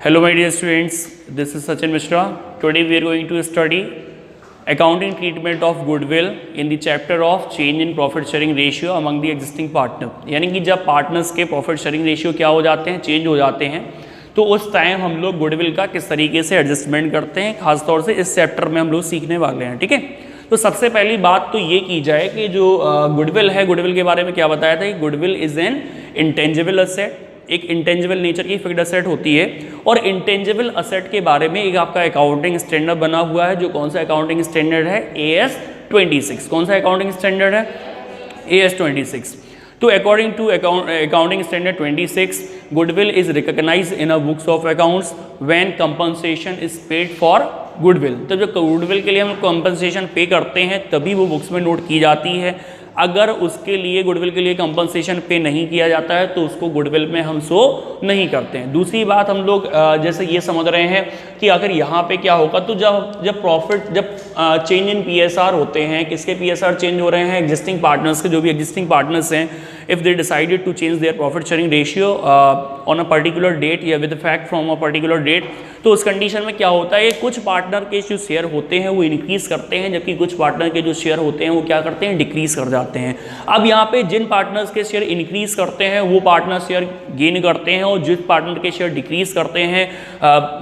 Hello my dear students, this is Sachin Mishra. Today we are going to study accounting treatment of goodwill in the chapter of change in profit sharing ratio among the existing partner. यानी कि जब partners के profit sharing ratio क्या हो जाते हैं, change हो जाते हैं, तो उस टाइम हम लोग गुडविल का किस तरीके से एडजस्टमेंट करते हैं, खासतौर से इस चैप्टर में हम लोग सीखने वाले हैं। ठीक है, तो सबसे पहली बात तो ये की जाए कि जो गुडविल है, गुडविल के बारे में क्या बताया था कि goodwill is an intangible asset, एक इंटेंजिबल नेचर की फिक्स्ड असेट होती है। और इंटेंजिबल असेट के बारे में एक आपका अकाउंटिंग स्टैंडर्ड बना हुआ है, जो कौन सा अकाउंटिंग स्टैंडर्ड है, AS 26। कौन सा अकाउंटिंग स्टैंडर्ड है, AS 26। तो according to accounting standard 26, goodwill is recognise in a books of accounts when compensation is paid for goodwill. तो जब गुडविल के लिए हम कंपनसेशन पे करते हैं तभी वो बुक्स में नोट की जाती है। अगर उसके लिए गुडविल के लिए कंपनसेशन पे नहीं किया जाता है तो उसको गुडविल में हम शो नहीं करते हैं। दूसरी बात, हम लोग जैसे ये समझ रहे हैं कि अगर यहाँ पे क्या होगा, तो जब प्रॉफिट जब चेंज इन PSR होते हैं, किसके PSR चेंज हो रहे हैं, एग्जिस्टिंग पार्टनर्स के, जो भी एग्जिस्टिंग पार्टनर्स हैं, if they decided to change their profit sharing ratio on a particular date या with effect from a particular date, तो उस कंडीशन में क्या होता है, कुछ पार्टनर के जो शेयर होते हैं वो इंक्रीज करते हैं, जबकि कुछ पार्टनर के जो शेयर होते हैं वो क्या करते हैं, डिक्रीज कर जाते हैं। अब यहाँ पे जिन पार्टनर्स के शेयर इंक्रीज करते हैं वो पार्टनर शेयर गेन करते हैं, और जिस पार्टनर के शेयर डिक्रीज करते हैं,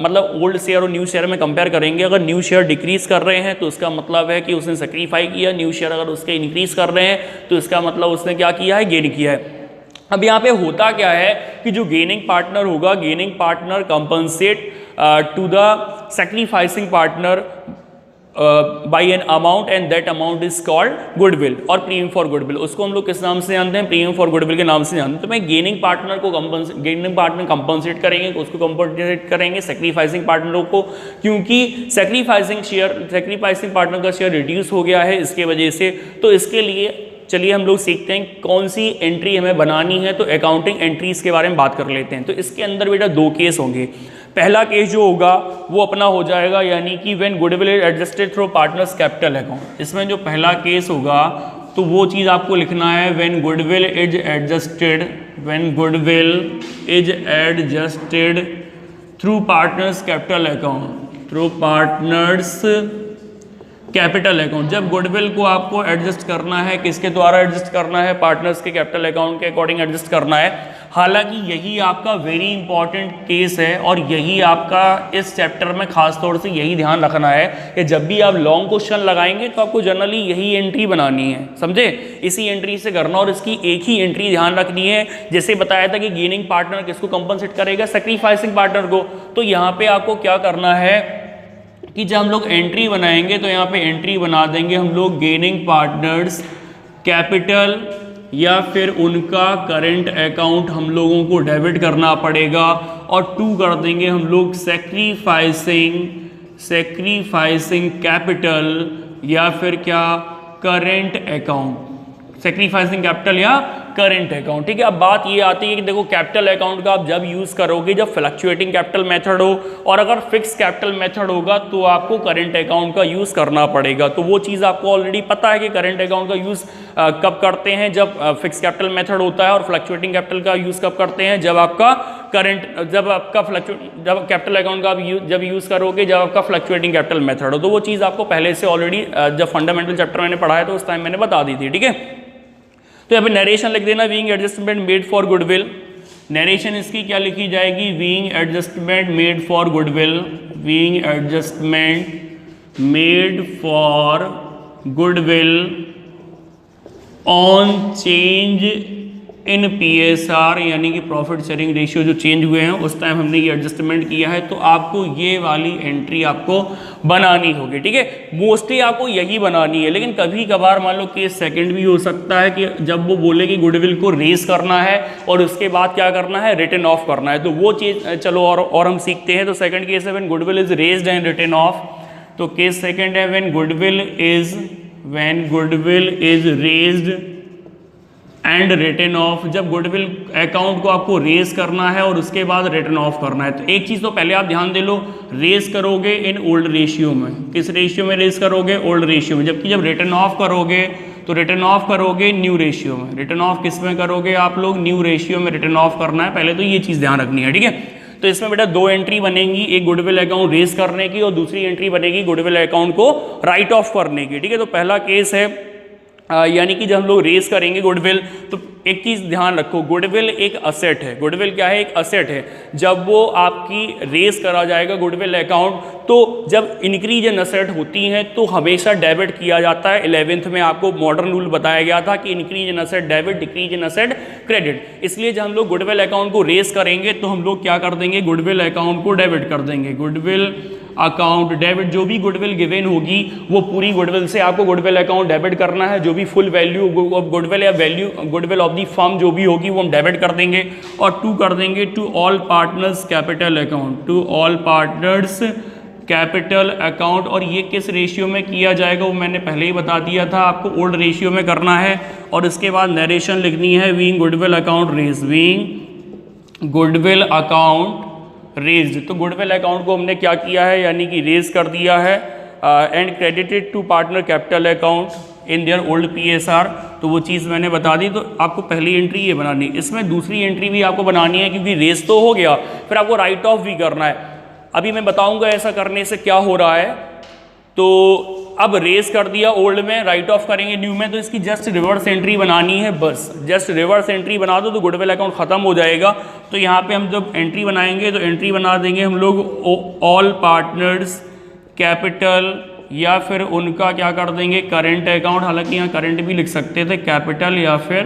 मतलब ओल्ड शेयर और न्यू शेयर में कंपेयर करेंगे, अगर न्यू शेयर डिक्रीज कर रहे हैं तो उसका मतलब है कि उसने सेक्रीफाई किया, न्यू शेयर अगर उसके इंक्रीज कर रहे हैं तो इसका मतलब उसने क्या किया है, गेन किया है। अब यहाँ पे होता क्या है कि जो गेनिंग पार्टनर होगा, gaining partner compensate to the sacrificing partner by an amount and that amount is called goodwill और प्रीमियम फॉर गुडविल। उसको हम लोग किस नाम से जानते हैं, प्रीमियम फॉर गुडविल के नाम से जानते हैं। तो मैं गेनिंग पार्टनर को गेनिंग पार्टनर कंपनसेट करेंगे, उसको कंपनसेट करेंगे सैक्रिफाइसिंग पार्टनरों को, क्योंकि सैक्रिफाइसिंग पार्टनर का शेयर रिड्यूस हो गया है इसके वजह से। तो इसके लिए चलिए हम लोग सीखते हैं कौन सी एंट्री हमें बनानी है। तो अकाउंटिंग एंट्रीज के बारे में बात कर लेते हैं। तो इसके अंदर बेटा दो केस होंगे। पहला केस जो होगा वो अपना हो जाएगा, यानी कि when goodwill is adjusted through partners capital account. इसमें जो पहला केस होगा तो वो चीज़ आपको लिखना है, when goodwill is adjusted through partners capital account, through partners capital account. जब गुडविल को आपको एडजस्ट करना है, किसके द्वारा एडजस्ट करना है, पार्टनर्स के कैपिटल अकाउंट के अकॉर्डिंग एडजस्ट करना है। हालांकि यही आपका वेरी इंपॉर्टेंट केस है और यही आपका इस चैप्टर में खास तौर से यही ध्यान रखना है कि जब भी आप लॉन्ग क्वेश्चन लगाएंगे तो आपको जनरली यही एंट्री बनानी है, समझे, इसी एंट्री से करना। और इसकी एक ही एंट्री ध्यान रखनी है, जैसे बताया था कि गेनिंग पार्टनर किसको कंपनसेट करेगा, सैक्रिफाइसिंग पार्टनर को। तो यहाँ पे आपको क्या करना है कि जब हम लोग एंट्री बनाएंगे तो यहाँ पे एंट्री बना देंगे हम लोग गेनिंग पार्टनर्स कैपिटल, या फिर उनका करंट अकाउंट हम लोगों को डेबिट करना पड़ेगा, और टू कर देंगे हम लोग सैक्रिफाइसिंग कैपिटल या फिर क्या, करंट अकाउंट, सैक्रिफाइसिंग कैपिटल या करंट अकाउंट। ठीक है, अब बात ये आती है कि देखो कैपिटल अकाउंट का आप जब यूज़ करोगे जब फ्लक्चुएटिंग कैपिटल मेथड हो, और अगर फिक्स कैपिटल मेथड होगा तो आपको करंट अकाउंट का यूज़ करना पड़ेगा। तो वो चीज़ आपको ऑलरेडी पता है कि करंट अकाउंट का यूज़ कब करते हैं, जब फिक्स कैपिटल मेथड होता है, और फ्लक्चुएटिंग कैपिटल का यूज़ कब करते हैं, जब आपका जब कैपिटल अकाउंट का आप जब यूज़ करोगे जब आपका फ्लक्चुएटिंग कैपिटल मेथड हो। तो वो चीज़ आपको पहले से ऑलरेडी जब फंडामेंटल चैप्टर मैंने पढ़ाया तो उस टाइम मैंने बता दी थी। ठीक है, तो यहाँ पे नरेशन लिख देना, being adjustment made for goodwill. Narration इसकी क्या लिखी जाएगी, being adjustment made for goodwill, being adjustment made for goodwill on change in PSR, यानी कि प्रॉफिट शेयरिंग रेशियो जो चेंज हुए हैं उस टाइम हमने ये एडजस्टमेंट किया है। तो आपको ये वाली एंट्री आपको बनानी होगी। ठीक है, मोस्टली आपको यही बनानी है, लेकिन कभी कभार मान लो केस सेकंड भी हो सकता है कि जब वो बोले कि गुडविल को रेज करना है और उसके बाद क्या करना है, रिटर्न ऑफ करना है, तो वो चीज़ चलो और हम सीखते हैं। तो सेकंड केस है when goodwill is raised and return of. तो केस सेकंड है when goodwill is raised and return of. जब गुडविल अकाउंट को आपको रेज करना है और उसके बाद रिटर्न ऑफ करना है, तो एक चीज़ तो पहले आप ध्यान दे लो, रेज करोगे इन ओल्ड रेशियो में। किस रेशियो में रेज करोगे, ओल्ड रेशियो में। जबकि जब रिटर्न ऑफ करोगे तो रिटर्न ऑफ करोगे न्यू रेशियो में। रिटर्न ऑफ किस में करोगे आप लोग, न्यू रेशियो में रिटर्न ऑफ करना है, पहले तो ये चीज़ ध्यान रखनी है। ठीक है, तो इसमें बेटा दो एंट्री बनेंगी, एक गुडविल अकाउंट रेज करने की और दूसरी एंट्री बनेगी गुडविल अकाउंट को राइट ऑफ करने की। ठीक है, तो पहला केस है यानी कि जब हम लोग रेज करेंगे गुडविल, तो एक चीज़ ध्यान रखो, गुडविल एक असेट है। गुडविल क्या है? एक असेट है। जब वो आपकी रेज करा जाएगा गुडविल अकाउंट, तो जब इंक्रीज इन असेट होती हैं तो हमेशा डेबिट किया जाता है। 11th में आपको मॉडर्न रूल बताया गया था कि increase in asset debit, decrease in asset credit. इसलिए जब हम लोग गुडविल अकाउंट को रेज करेंगे तो हम लोग क्या कर देंगे? गुडविल अकाउंट को डेबिट कर देंगे। गुडविल अकाउंट डेबिट, जो भी गुडविल गिवन होगी वो पूरी गुडविल से आपको गुडविल अकाउंट डेबिट करना है। जो भी फुल वैल्यू ऑफ गुडविल या value goodwill of the firm जो भी होगी वो हम डेबिट कर देंगे। और टू कर देंगे to all partners capital account, to all partners capital account. और ये किस रेशियो में किया जाएगा वो मैंने पहले ही बता दिया था आपको, ओल्ड रेशियो में करना है। और इसके बाद नरेशन लिखनी है, being goodwill account raise, being goodwill account raised. तो गुडविल अकाउंट को हमने क्या किया है, यानी कि रेज कर दिया है। And credited to partner capital account in their old PSR, तो वो चीज़ मैंने बता दी। तो आपको पहली एंट्री ये बनानी है, इसमें दूसरी एंट्री भी आपको बनानी है क्योंकि रेज तो हो गया, फिर आपको राइट ऑफ भी करना है। अभी मैं बताऊंगा ऐसा करने से क्या हो रहा है। तो अब रेज कर दिया ओल्ड में, राइट ऑफ करेंगे न्यू में, तो इसकी जस्ट रिवर्स एंट्री बनानी है, बस जस्ट रिवर्स एंट्री बना दो तो गुडविल अकाउंट खत्म हो जाएगा। तो यहाँ पे हम जब एंट्री बनाएंगे तो एंट्री बना देंगे हम लोग ऑल पार्टनर्स कैपिटल, या फिर उनका क्या कर देंगे करेंट अकाउंट। हालांकि यहाँ करंट भी लिख सकते थे, कैपिटल या फिर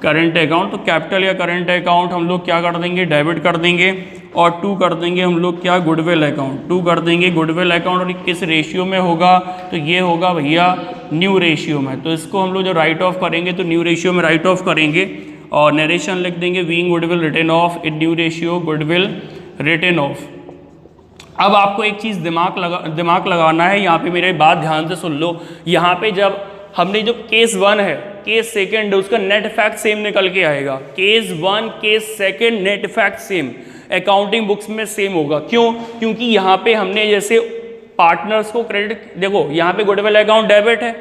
करंट अकाउंट। तो कैपिटल या करंट अकाउंट हम लोग क्या कर देंगे? डेबिट कर देंगे। और टू कर देंगे हम लोग क्या? गुडविल अकाउंट, टू कर देंगे गुडविल अकाउंट। और किस रेशियो में होगा? तो ये होगा भैया न्यू रेशियो में। तो इसको हम लोग जो राइट ऑफ करेंगे तो न्यू रेशियो में राइट ऑफ करेंगे। और नरेशन लिख देंगे, being goodwill written off in new ratio goodwill written off. अब आपको एक चीज़ दिमाग लगाना है, यहाँ पे मेरी बात ध्यान से सुन लो। यहाँ पे जब हमने जो केस 1 है, केस सेकंड है, उसका नेट इफेक्ट सेम निकल के आएगा। Case 1 case second net effect same accounting books में सेम होगा। क्यों? क्योंकि यहाँ पे हमने जैसे पार्टनर्स को क्रेडिट, देखो यहाँ पे गुडविल अकाउंट डेबिट है।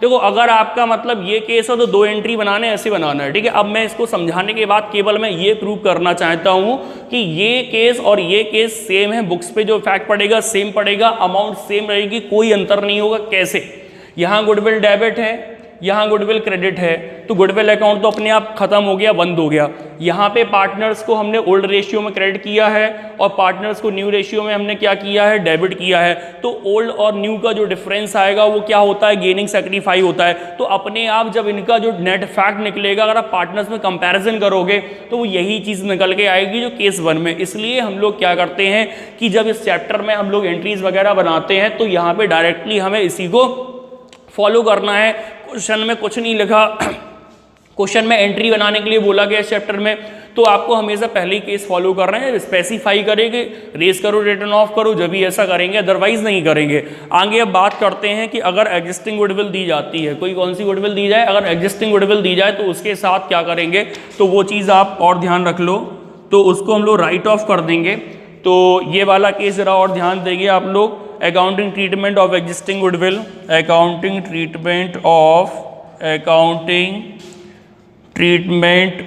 देखो अगर आपका मतलब ये केस हो तो दो एंट्री बनाने ऐसे बनाना है, ठीक है। अब मैं इसको समझाने के बाद केवल मैं ये प्रूव करना चाहता हूँ कि ये केस और ये केस सेम है, बुक्स पे जो इफेक्ट पड़ेगा सेम पड़ेगा, अमाउंट सेम रहेगी, कोई अंतर नहीं होगा। कैसे? यहाँ गुडविल डेबिट है, यहाँ गुडविल क्रेडिट है, तो गुडविल अकाउंट तो अपने आप खत्म हो गया, बंद हो गया। यहाँ पे पार्टनर्स को हमने ओल्ड रेशियो में क्रेडिट किया है और पार्टनर्स को न्यू रेशियो में हमने क्या किया है? डेबिट किया है। तो ओल्ड और न्यू का जो डिफरेंस आएगा वो क्या होता है? गेनिंग सेक्रीफाई होता है। तो अपने आप जब इनका जो नेट फैक्ट निकलेगा, अगर आप पार्टनर्स में कंपैरिजन करोगे तो वो यही चीज़ निकल के आएगी जो केस 1 में। इसलिए हम लोग क्या करते हैं कि जब इस चैप्टर में हम लोग एंट्रीज वगैरह बनाते हैं तो यहाँ पे डायरेक्टली हमें इसी को फॉलो करना है। क्वेश्चन में कुछ नहीं लिखा, क्वेश्चन में एंट्री बनाने के लिए बोला गया इस चैप्टर में, तो आपको हमेशा पहले ही केस फॉलो कर रहे हैं, स्पेसिफाई करेंगे, रेज करो रिटर्न ऑफ करो, जब भी ऐसा करेंगे, अदरवाइज नहीं करेंगे। आगे अब बात करते हैं कि अगर एग्जिस्टिंग गुडविल दी जाती है, कोई कौन सी गुडविल दी जाए, अगर एग्जिस्टिंग गुडविल दी जाए तो उसके साथ क्या करेंगे, तो वो चीज़ आप और ध्यान रख लो। तो उसको हम लोग राइट ऑफ कर देंगे। तो ये वाला केस जरा और ध्यान देंगे आप लोग। Accounting treatment of existing goodwill, accounting treatment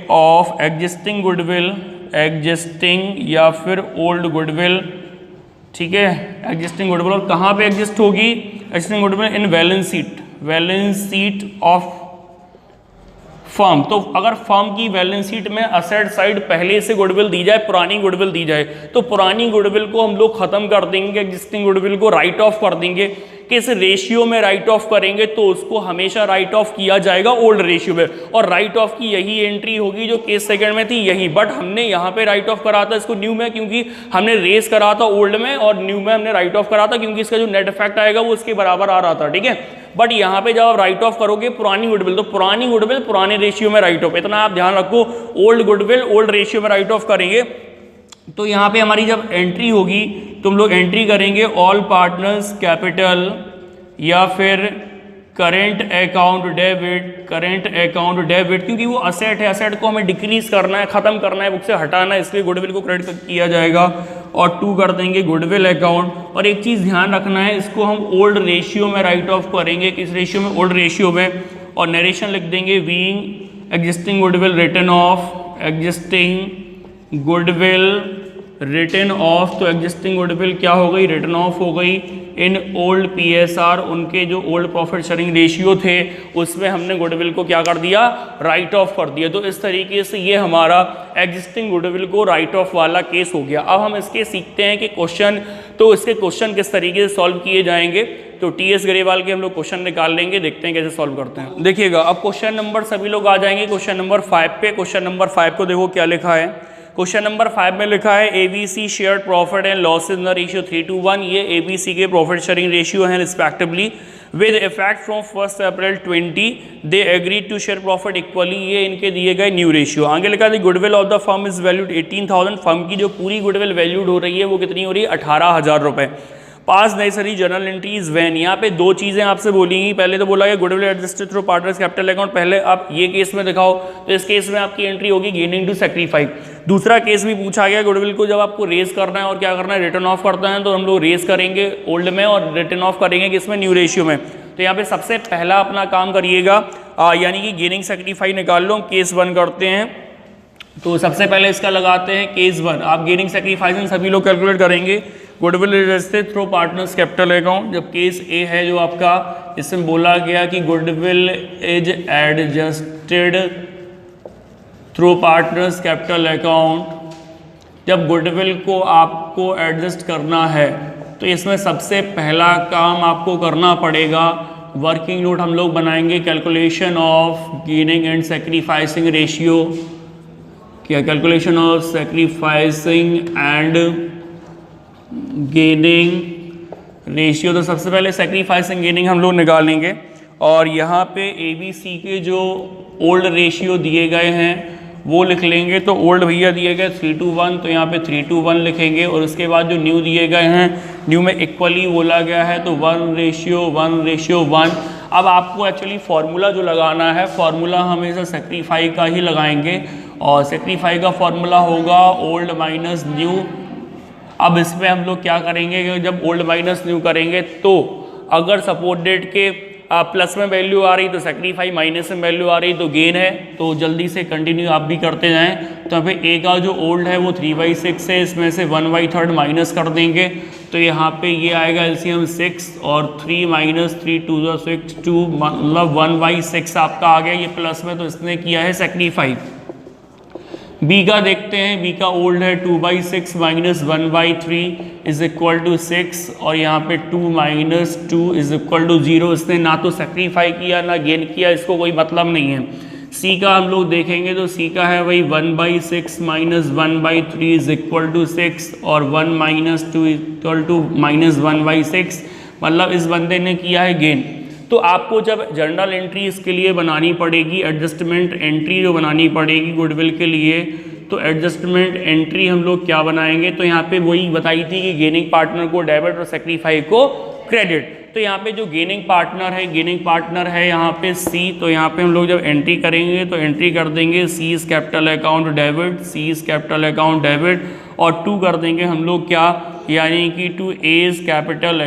of existing goodwill, existing या फिर ओल्ड गुडविल, ठीक है। एग्जिस्टिंग गुडविल और कहाँ पे एग्जिस्ट होगी existing goodwill? In balance sheet of firm. तो अगर फर्म की बैलेंस शीट में असेट साइड पहले से गुडविल दी जाए, पुरानी गुडविल दी जाए, तो पुरानी गुडविल को हम लोग खत्म कर देंगे, एग्जिस्टिंग गुडविल को राइट ऑफ कर देंगे। किस रेशियो में राइट ऑफ करेंगे? तो उसको हमेशा राइट ऑफ किया जाएगा ओल्ड रेशियो में, और राइट ऑफ की यही एंट्री होगी जो केस सेकंड में थी, यही। बट हमने यहाँ पे राइट ऑफ करा था इसको न्यू में, क्योंकि हमने रेस करा था ओल्ड में और न्यू में हमने राइट ऑफ करा था, क्योंकि इसका जो नेट इफेक्ट आएगा वो उसके बराबर आ रहा था, ठीक है। बट यहाँ पे जब आप राइट ऑफ करोगे पुरानी गुडविल, तो पुरानी गुडविल पुराने रेशियो में राइट ऑफ, इतना आप ध्यान रखो। ओल्ड गुडविल ओल्ड रेशियो में राइट ऑफ करेंगे। तो यहाँ पे हमारी जब एंट्री होगी तो हम लोग एंट्री करेंगे ऑल पार्टनर्स कैपिटल या फिर करेंट अकाउंट डेबिट, क्योंकि वो असेट है, असेट को हमें डिक्रीज करना है, खत्म करना है, बुक से हटाना है, इसलिए गुडविल को क्रेडिट किया जाएगा। और टू कर देंगे गुडविल अकाउंट। और एक चीज़ ध्यान रखना है, इसको हम ओल्ड रेशियो में राइट ऑफ करेंगे। किस रेशियो में? ओल्ड रेशियो में। और नरेशन लिख देंगे, being existing goodwill written off, existing goodwill written off, तो एग्जिस्टिंग गुडविल क्या हो गई, रिटन ऑफ हो गई इन ओल्ड पीएसआर, उनके जो ओल्ड प्रॉफिट शेयरिंग रेशियो थे उसमें हमने गुडविल को क्या कर दिया, राइट ऑफ कर दिया। तो इस तरीके से ये हमारा एग्जिस्टिंग गुडविल को राइट ऑफ वाला केस हो गया। अब हम इसके सीखते हैं कि क्वेश्चन, तो इसके क्वेश्चन किस तरीके से सॉल्व किए जाएंगे। तो टीएस गरेवाल के हम लोग क्वेश्चन निकाल लेंगे, देखते हैं कैसे सॉल्व करते हैं। देखिएगा अब क्वेश्चन नंबर सभी लोग आ जाएंगे क्वेश्चन नंबर 5 पे। क्वेश्चन नंबर 5 को देखो क्या लिखा है। क्वेश्चन नंबर 5 में लिखा है ABC shared profit and loss in the ratio 3:1। ये एबीसी के प्रॉफिट शेयरिंग रेशियो हैं respectively. With effect from 1 April 20 they agree to share profit equally. ये इनके दिए गए न्यू रेशियो। आगे लिखा है goodwill of the firm is valued 18,000। Firm की जो पूरी गुडविल वैल्यूड हो रही है वो कितनी हो रही है, 18,000 रुपये। पास नेसेसरी जर्नल एंट्रीज वैन। यहाँ पे दो चीज़ें आपसे बोलेंगी। पहले तो बोला गया goodwill adjusted through partners capital account. पहले आप ये केस में दिखाओ, तो इस केस में आपकी एंट्री होगी गेनिंग टू सेक्रीफाई। दूसरा केस भी पूछा गया, गुडविल को जब आपको रेज करना है और क्या करना है, रिटर्न ऑफ करना है, तो हम लोग रेज करेंगे ओल्ड में और रिटर्न ऑफ करेंगे किसमें, न्यू रेशियो में। तो यहाँ पे सबसे पहला अपना काम करिएगा, यानी कि गेनिंग सेक्रीफाई निकाल लो। केस 1 करते हैं, तो सबसे पहले इसका लगाते हैं केस 1। आप गेनिंग सेक्रीफाइस सभी लोग कैलकुलेट करेंगे। Goodwill adjusted through partners capital account. जब केस ए है जो आपका, इसमें बोला गया कि goodwill is adjusted through partners capital account. जब गुडविल को आपको एडजस्ट करना है तो इसमें सबसे पहला काम आपको करना पड़ेगा, वर्किंग नोट हम लोग बनाएंगे, calculation of gaining and sacrificing ratio. क्या, calculation of sacrificing and gaining ratio. तो सबसे पहले सेक्रीफाइसिंग गेनिंग हम लोग निकालेंगे और यहाँ पे एबीसी के जो ओल्ड रेशियो दिए गए हैं वो लिख लेंगे। तो ओल्ड भैया दिए गए 3:1, तो यहाँ पे 3:1 लिखेंगे। और उसके बाद जो न्यू दिए गए हैं, न्यू में इक्वली बोला गया है, तो 1:1:1। अब आपको एक्चुअली फार्मूला जो लगाना है, फार्मूला हमेशा सेक्रीफाई का ही लगाएंगे और सेक्रीफाई का फार्मूला होगा ओल्ड माइनस न्यू। अब इसमें हम लोग क्या करेंगे कि जब ओल्ड माइनस न्यू करेंगे तो अगर सपोर्ट डेट के प्लस में वैल्यू आ रही तो सेक्रीफाई, माइनस में वैल्यू आ रही तो गेन है। तो जल्दी से कंटिन्यू आप भी करते जाएं। तो यहाँ पे ए का जो ओल्ड है वो 3/6 है, इसमें से 1/3 माइनस कर देंगे। तो यहाँ पे ये आएगा एलसीएम 6 और 3 - 3 2 6 2, मतलब 1/6 आपका आ गया ये प्लस में। तो इसने किया है सेक्रीफाई। बी का देखते हैं, बी का ओल्ड है 2/6 - 1/3 इज इक्वल टू 6 और यहाँ पे 2 - 2 इज इक्वल टू 0। इसने ना तो सेक्रीफाई किया ना गेन किया, इसको कोई मतलब नहीं है। सी का हम लोग देखेंगे तो सी का है वही 1/6 - 1/3 इज इक्वल टू 6 और 1 - 2 इक्वल टू -1/6, मतलब इस बंदे ने किया है गेन। तो आपको जब जर्नल एंट्री इसके लिए बनानी पड़ेगी, एडजस्टमेंट एंट्री जो बनानी पड़ेगी गुडविल के लिए, तो एडजस्टमेंट एंट्री हम लोग क्या बनाएंगे, तो यहाँ पे वही बताई थी कि गेनिंग पार्टनर को डेबिट और सेक्रीफाई को क्रेडिट। तो यहाँ पे जो गेनिंग पार्टनर है यहाँ पे सी। तो यहाँ पे हम लोग जब एंट्री करेंगे तो एंट्री कर देंगे C is capital account debit, C is capital account debit, और 2 कर देंगे हम लोग क्या, यानी कि टू एज कैपिटल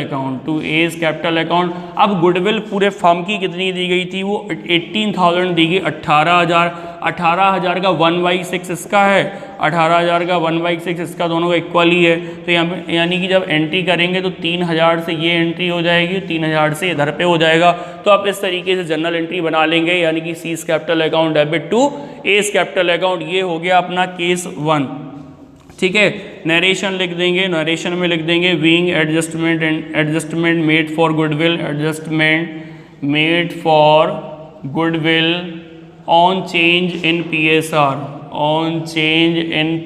अकाउंट। अब गुडविल पूरे फर्म की कितनी दी गई थी, वो 18,000 दी गई, 18,000 का 1/6 इसका है, 18,000 का 1/6 इसका, दोनों का इक्वल ही है। तो यहाँ पे यानी कि जब एंट्री करेंगे तो 3,000 से ये एंट्री हो जाएगी, 3,000 से इधर पे हो जाएगा। तो आप इस तरीके से जनरल एंट्री बना लेंगे, यानी कि C is capital account debit to as capital account. ये हो गया अपना केस 1। ठीक है, नरेशन लिख देंगे, नरेशन में लिख देंगे being adjustment made for goodwill, adjustment made for goodwill on change in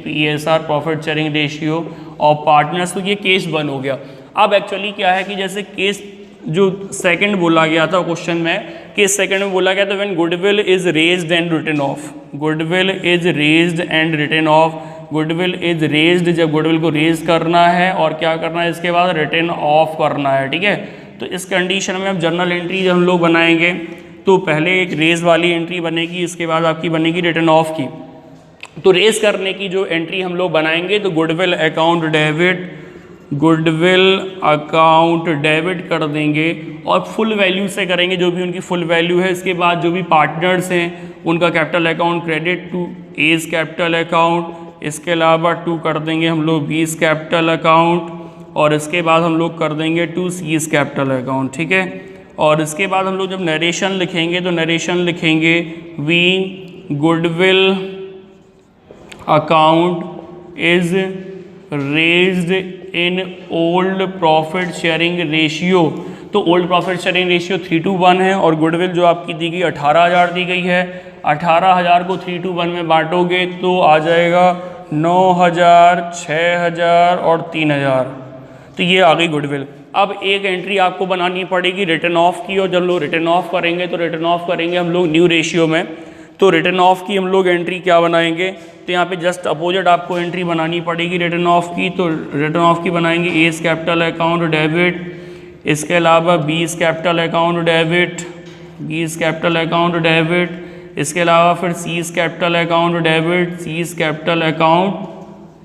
PSR profit sharing ratio of partners. तो ये केस 1 हो गया। अब एक्चुअली क्या है कि जैसे केस जो सेकंड बोला गया था क्वेश्चन में, केस सेकंड में बोला गया था when goodwill is raised and written off, goodwill is raised and written off, goodwill is raised, जब गुडविल को रेज करना है और क्या करना है इसके बाद रिटर्न ऑफ करना है। ठीक है, तो इस कंडीशन में अब जर्नल एंट्री जब हम लोग बनाएंगे तो पहले एक रेज वाली एंट्री बनेगी, इसके बाद आपकी बनेगी रिटर्न ऑफ की। तो रेज करने की जो एंट्री हम लोग बनाएंगे तो गुडविल अकाउंट डेबिट कर देंगे और फुल वैल्यू से करेंगे, जो भी उनकी फुल वैल्यू है। इसके बाद जो भी पार्टनर्स हैं उनका capital account credit to as capital account, इसके अलावा 2 कर देंगे हम लोग बीस कैपिटल अकाउंट, और इसके बाद हम लोग कर देंगे 2 सीज कैपिटल अकाउंट, ठीक है। और इसके बाद हम लोग जब नरेशन लिखेंगे तो नरेशन लिखेंगे we goodwill account is raised in old profit sharing ratio. तो ओल्ड प्रॉफिट शेयरिंग रेशियो 3:1 है और गुडविल जो आपकी दी गई 18,000 दी गई है। 18,000 को 3:1 में बांटोगे तो आ जाएगा 9,000, 6,000 और 3,000। तो ये आ गई गुडविल। अब एक एंट्री आपको बनानी पड़ेगी रिटर्न ऑफ की, और जब लोग रिटर्न ऑफ करेंगे तो रिटर्न ऑफ करेंगे हम लोग न्यू रेशियो में। तो रिटर्न ऑफ की हम लोग एंट्री क्या बनाएंगे, तो यहाँ पे जस्ट अपोजिट आपको एंट्री बनानी पड़ेगी रिटर्न ऑफ की। तो रिटर्न ऑफ की बनाएंगे एज कैपिटल अकाउंट डेबिट, इसके अलावा बीस कैपिटल अकाउंट डेबिट, बीस कैपिटल अकाउंट डेबिट, इसके अलावा फिर seize capital account debit, seize capital account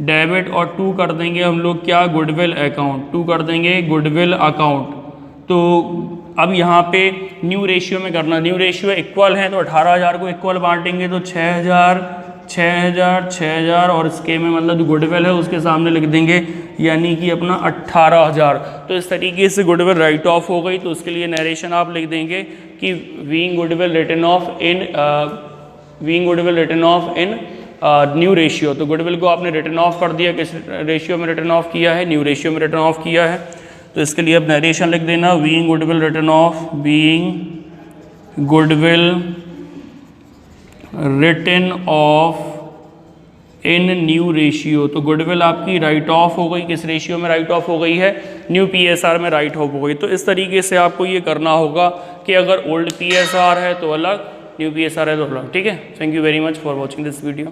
debit, और 2 कर देंगे हम लोग क्या, गुडविल अकाउंट, 2 कर देंगे गुडविल अकाउंट। तो अब यहाँ पे न्यू रेशियो में करना, न्यू रेशियो इक्वल है तो 18,000 को इक्वल बांटेंगे तो 6,000, 6,000, 6,000, और इसके में मतलब जो गुडविल है उसके सामने लिख देंगे यानी कि अपना 18,000। तो इस तरीके से गुडविल राइट ऑफ हो गई। तो उसके लिए नरेशन आप लिख देंगे कि being goodwill written off in new ratio. तो गुडविल को आपने रिटर्न ऑफ कर दिया, किस रेशियो में रिटर्न ऑफ किया है, न्यू रेशियो में रिटर्न ऑफ किया है। तो इसके लिए अब नरेशन लिख देना being goodwill return of, being goodwill return of in new ratio. तो गुडविल आपकी राइट ऑफ हो गई, किस रेशियो में राइट ऑफ हो गई है, न्यू पीएसआर में राइट ऑफ हो गई। तो इस तरीके से आपको ये करना होगा कि अगर ओल्ड पीएसआर है तो अलग, न्यू पीएसआर है तो अलग, ठीक है। Thank you very much for watching this video.